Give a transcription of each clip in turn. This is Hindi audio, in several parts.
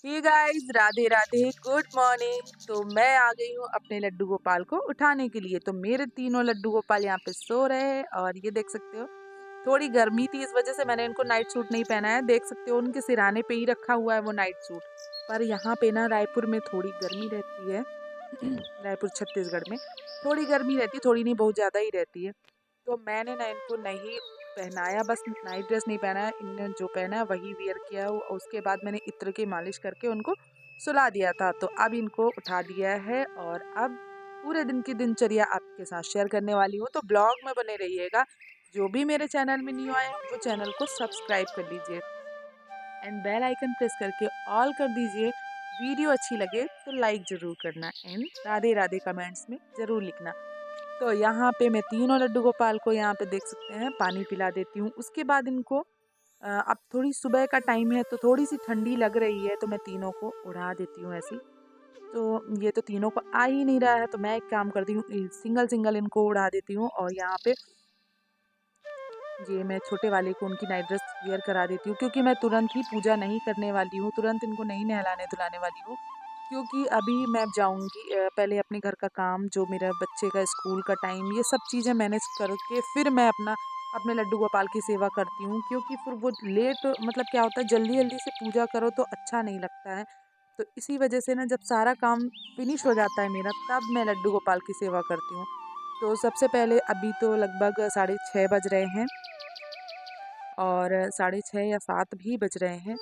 हे guys, Radhe Radhe, good morning. तो मैं आ गई हूँ अपने लड्डू गोपाल को उठाने के लिए। तो मेरे तीनों लड्डू गोपाल यहाँ पे सो रहे हैं और ये देख सकते हो थोड़ी गर्मी थी, इस वजह से मैंने इनको नाइट सूट नहीं पहना है। देख सकते हो उनके सिराने पे ही रखा हुआ है वो नाइट सूट। पर यहाँ पे ना रायपुर में थोड़ी गर्मी रहती है। रायपुर छत्तीसगढ़ में थोड़ी गर्मी रहती है, थोड़ी नहीं बहुत ज़्यादा ही रहती है। तो मैंने ना इनको नहीं पहनाया, बस नाइट ड्रेस नहीं पहना है, इनने जो पहना है वही वियर किया है। और उसके बाद मैंने इत्र की मालिश करके उनको सुला दिया था। तो अब इनको उठा दिया है और अब पूरे दिन की दिनचर्या आपके साथ शेयर करने वाली हूँ। तो ब्लॉग में बने रहिएगा। जो भी मेरे चैनल में न्यू आए हैं वो चैनल को सब्सक्राइब कर लीजिए एंड बेल आइकन प्रेस करके ऑल कर दीजिए। वीडियो अच्छी लगे तो लाइक ज़रूर करना एंड राधे राधे कमेंट्स में ज़रूर लिखना। तो यहाँ पे मैं तीनों लड्डू गोपाल को यहाँ पे देख सकते हैं पानी पिला देती हूँ। उसके बाद इनको अब थोड़ी सुबह का टाइम है तो थोड़ी सी ठंडी लग रही है, तो मैं तीनों को उड़ा देती हूँ ऐसे ही। तो ये तो तीनों को आ ही नहीं रहा है, तो मैं एक काम करती हूँ, सिंगल सिंगल इनको उड़ा देती हूँ। और यहाँ पे ये मैं छोटे वाले को उनकी नाइट ड्रेस वियर करा देती हूँ, क्योंकि मैं तुरंत ही पूजा नहीं करने वाली हूँ, तुरंत इनको नहीं नहलाने धुलाने वाली हूँ। क्योंकि अभी मैं जाऊँगी पहले अपने घर का काम, जो मेरा बच्चे का स्कूल का टाइम, ये सब चीज़ें मैनेज करके फिर मैं अपने लड्डू गोपाल की सेवा करती हूँ। क्योंकि फिर वो लेट, मतलब क्या होता है, जल्दी जल्दी से पूजा करो तो अच्छा नहीं लगता है। तो इसी वजह से ना जब सारा काम फिनिश हो जाता है मेरा, तब मैं लड्डू गोपाल की सेवा करती हूँ। तो सबसे पहले अभी तो लगभग 6:30 बज रहे हैं और 6:30 या 7 भी बज रहे हैं।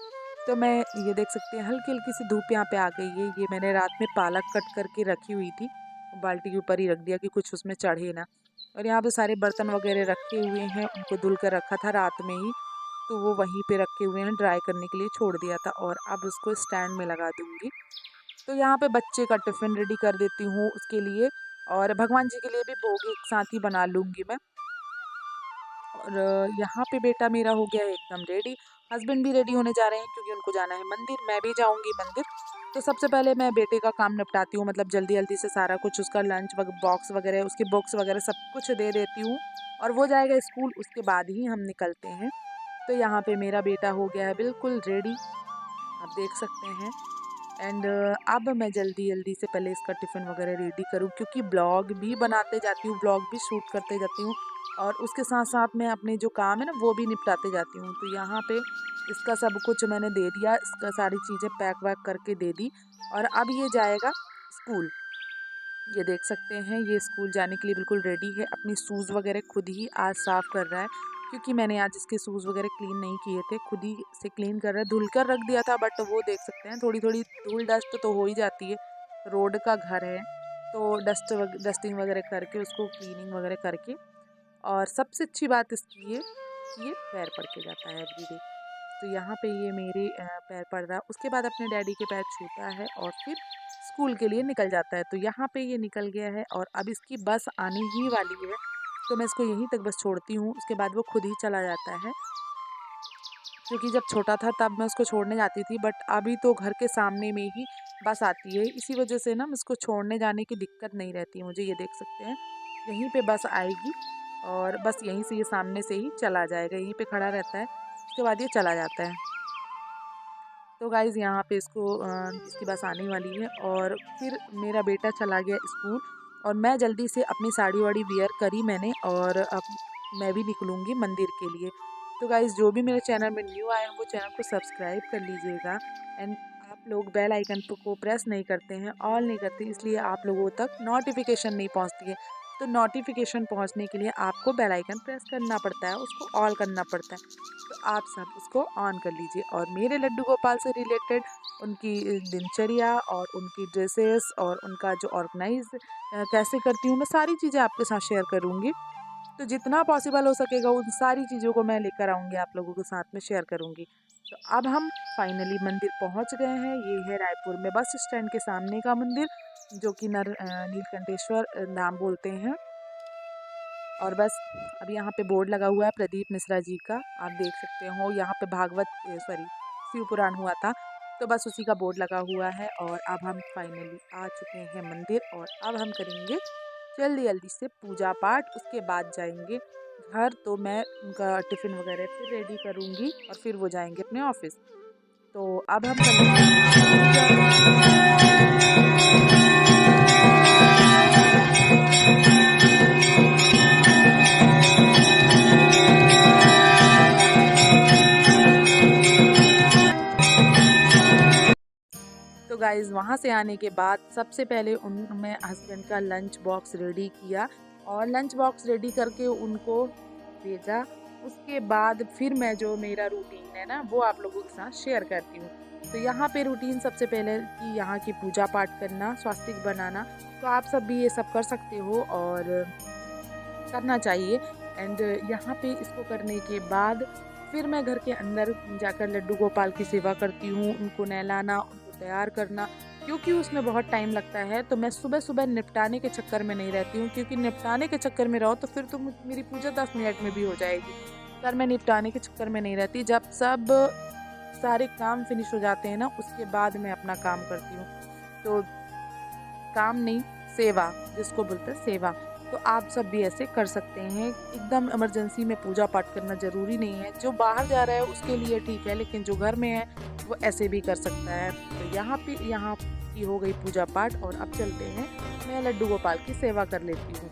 तो मैं ये देख सकते हैं हल्की-हल्की सी धूप यहाँ पे आ गई है। ये मैंने रात में पालक कट करके रखी हुई थी, बाल्टी के ऊपर ही रख दिया कि कुछ उसमें चढ़े ना। और यहाँ पे सारे बर्तन वगैरह रखे हुए हैं, उनको धुल कर रखा था रात में ही, तो वो वहीं पे रखे हुए हैं, ड्राई करने के लिए छोड़ दिया था और अब उसको स्टैंड में लगा दूँगी। तो यहाँ पे बच्चे का टिफ़िन रेडी कर देती हूँ उसके लिए, और भगवान जी के लिए भी भोग एक साथ ही बना लूँगी मैं। और यहाँ पे बेटा मेरा हो गया है एकदम रेडी। हस्बैंड भी रेडी होने जा रहे हैं क्योंकि उनको जाना है मंदिर, मैं भी जाऊँगी मंदिर। तो सबसे पहले मैं बेटे का काम निपटाती हूँ, मतलब जल्दी-जल्दी से सारा कुछ उसका लंच बॉक्स वगैरह, उसके बुक्स वगैरह सब कुछ दे देती हूँ और वो जाएगा स्कूल, उसके बाद ही हम निकलते हैं। तो यहाँ पे मेरा बेटा हो गया है बिल्कुल रेडी, आप देख सकते हैं। एंड अब मैं जल्दी-जल्दी से पहले इसका टिफ़िन वगैरह रेडी करूँ, क्योंकि ब्लॉग भी बनाते जाती हूँ, ब्लॉग भी शूट करते जाती हूँ और उसके साथ-साथ मैं अपने जो काम है ना वो भी निपटाते जाती हूँ। तो यहाँ पे इसका सब कुछ मैंने दे दिया, इसका सारी चीज़ें पैक वैक करके दे दी और अब ये जाएगा स्कूल। ये देख सकते हैं ये स्कूल जाने के लिए बिल्कुल रेडी है। अपनी शूज़ वगैरह खुद ही आज साफ़ कर रहा है, क्योंकि मैंने आज इसके शूज़ वगैरह क्लीन नहीं किए थे, खुद ही से क्लीन कर रहा है। धुल कर रख दिया था, बट वो देख सकते हैं थोड़ी-थोड़ी धूल डस्ट तो हो ही जाती है। रोड का घर है, तो डस्टिंग वगैरह करके उसको क्लीनिंग वगैरह करके, और सबसे अच्छी बात इसकी ये कि ये पैर पड़ के जाता है एवरीडे। तो यहाँ पे ये मेरे पैर पड़ रहा है, उसके बाद अपने डैडी के पैर छूता है और फिर स्कूल के लिए निकल जाता है। तो यहाँ पे ये निकल गया है और अब इसकी बस आने ही वाली है, तो मैं इसको यहीं तक बस छोड़ती हूँ, उसके बाद वो खुद ही चला जाता है। क्योंकि जब छोटा था तब मैं उसको छोड़ने जाती थी, बट अभी तो घर के सामने में ही बस आती है, इसी वजह से ना उसको छोड़ने जाने की दिक्कत नहीं रहती है मुझे। ये देख सकते हैं यहीं पे बस आएगी और बस यहीं से ये सामने से ही चला जाएगा, यहीं पे खड़ा रहता है, उसके बाद ये चला जाता है। तो गाइज़ यहाँ पे इसकी बस आने वाली है और फिर मेरा बेटा चला गया स्कूल और मैं जल्दी से अपनी साड़ी-वाड़ी वियर करी मैंने और अब मैं भी निकलूँगी मंदिर के लिए। तो गाइज़ जो भी मेरे चैनल में न्यू आए हैं वो चैनल को सब्सक्राइब कर लीजिएगा एंड आप लोग बेल आइकन को प्रेस नहीं करते हैं, ऑल नहीं करते, इसलिए आप लोगों तक नोटिफ़िकेशन नहीं पहुँचती है। तो नोटिफ़िकेशन पहुँचने के लिए आपको बेल आइकन प्रेस करना पड़ता है, उसको ऑल करना पड़ता है। तो आप सब उसको ऑन कर लीजिए और मेरे लड्डू गोपाल से रिलेटेड उनकी दिनचर्या और उनकी ड्रेसेस और उनका जो ऑर्गेनाइज कैसे करती हूँ, मैं सारी चीज़ें आपके साथ शेयर करूँगी। तो जितना पॉसिबल हो सकेगा उन सारी चीज़ों को मैं लेकर आऊँगी, आप लोगों के साथ में शेयर करूँगी। तो अब हम फाइनली मंदिर पहुँच गए हैं। ये है रायपुर में बस स्टैंड के सामने का मंदिर, जो कि नीलकंठेश्वर नाम बोलते हैं। और बस अब यहाँ पे बोर्ड लगा हुआ है प्रदीप मिश्रा जी का, आप देख सकते हो। यहाँ पे शिव पुराण हुआ था, तो बस उसी का बोर्ड लगा हुआ है। और अब हम फाइनली आ चुके हैं मंदिर और अब हम करेंगे जल्दी जल्दी से पूजा पाठ, उसके बाद जाएंगे घर। तो मैं उनका टिफ़िन वगैरह फिर रेडी करूँगी और फिर वो जाएंगे अपने ऑफिस। तो अब हम कर लेते हैं यहाँ पे पूजा। तो गाइज़ वहाँ से आने के बाद सबसे पहले मैं हस्बैंड का लंच बॉक्स रेडी किया और लंच बॉक्स रेडी करके उनको भेजा। उसके बाद फिर मैं जो मेरा रूटीन है ना वो आप लोगों के साथ शेयर करती हूँ। तो यहाँ पे रूटीन सबसे पहले कि यहाँ की पूजा पाठ करना, स्वास्तिक बनाना, तो आप सब भी ये सब कर सकते हो और करना चाहिए। एंड यहाँ पे इसको करने के बाद फिर मैं घर के अंदर जाकर लड्डू गोपाल की सेवा करती हूँ, उनको नहलाना, उनको तैयार करना, क्योंकि उसमें बहुत टाइम लगता है। तो मैं सुबह सुबह निपटाने के चक्कर में नहीं रहती हूँ, क्योंकि निपटाने के चक्कर में रहो तो फिर तो मेरी पूजा 10 मिनट में भी हो जाएगी। पर मैं निपटाने के चक्कर में नहीं रहती, जब सब सारे काम फिनिश हो जाते हैं ना उसके बाद मैं अपना काम करती हूँ। तो काम नहीं, सेवा जिसको बोलते हैं सेवा, तो आप सब भी ऐसे कर सकते हैं। एकदम इमरजेंसी में पूजा पाठ करना ज़रूरी नहीं है, जो बाहर जा रहा है उसके लिए ठीक है, लेकिन जो घर में है वो ऐसे भी कर सकता है। तो यहाँ की हो गई पूजा पाठ और अब चलते हैं, मैं लड्डू गोपाल की सेवा कर लेती हूँ।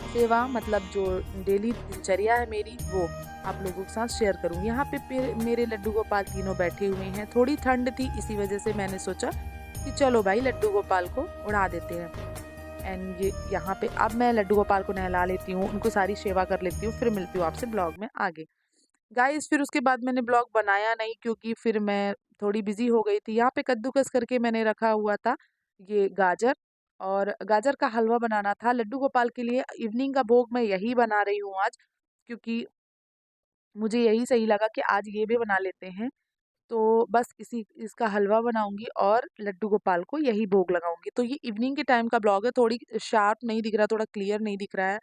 सेवा मतलब जो डेली दिनचर्या है मेरी वो आप लोगों के साथ शेयर करूँ। यहाँ पे मेरे लड्डू गोपाल तीनों बैठे हुए हैं। थोड़ी ठंड थी, इसी वजह से मैंने सोचा कि चलो भाई लड्डू गोपाल को उड़ा देते हैं। एंड ये यहाँ पे अब मैं लड्डू गोपाल को नहला लेती हूँ, उनको सारी सेवा कर लेती हूँ, फिर मिलती हूँ आपसे ब्लॉग में आगे। गाइस फिर उसके बाद मैंने ब्लॉग बनाया नहीं, क्योंकि फिर मैं थोड़ी बिजी हो गई थी। यहाँ पे कद्दूकस करके मैंने रखा हुआ था ये गाजर, और गाजर का हलवा बनाना था लड्डू गोपाल के लिए। इवनिंग का भोग मैं यही बना रही हूँ आज, क्योंकि मुझे यही सही लगा कि आज ये भी बना लेते हैं। तो बस इसका हलवा बनाऊंगी और लड्डू गोपाल को यही भोग लगाऊंगी। तो ये इवनिंग के टाइम का ब्लॉग है, थोड़ी शार्प नहीं दिख रहा, थोड़ा क्लियर नहीं दिख रहा है,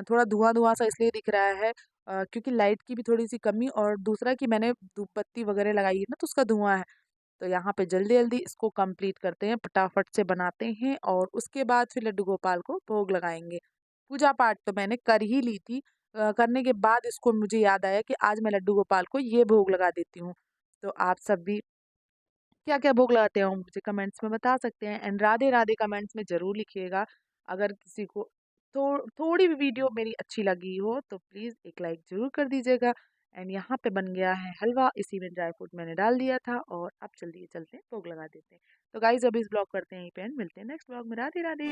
थोड़ा धुआं धुआं सा इसलिए दिख रहा है क्योंकि लाइट की भी थोड़ी सी कमी, और दूसरा कि मैंने धूप बत्ती वगैरह लगाई है ना तो उसका धुआं है। तो यहाँ पे जल्दी जल्दी इसको कंप्लीट करते हैं, फटाफट से बनाते हैं और उसके बाद फिर लड्डू गोपाल को भोग लगाएंगे। पूजा पाठ तो मैंने कर ही ली थी, करने के बाद इसको मुझे याद आया कि आज मैं लड्डू गोपाल को ये भोग लगा देती हूँ। तो आप सब भी क्या क्या भोग लगाते हो मुझे कमेंट्स में बता सकते हैं। एंड राधे राधे कमेंट्स में ज़रूर लिखिएगा। अगर किसी को थोड़ी भी वीडियो मेरी अच्छी लगी हो तो प्लीज़ एक लाइक ज़रूर कर दीजिएगा। एंड यहाँ पे बन गया है हलवा, इसी में ड्राई फ्रूट मैंने डाल दिया था और अब जल्दी चलते हैं भोग लगा देते हैं। तो गाइज अभी इस ब्लॉग करते हैं यहीं पे एंड मिलते हैं नेक्स्ट ब्लॉग में। राधे राधे।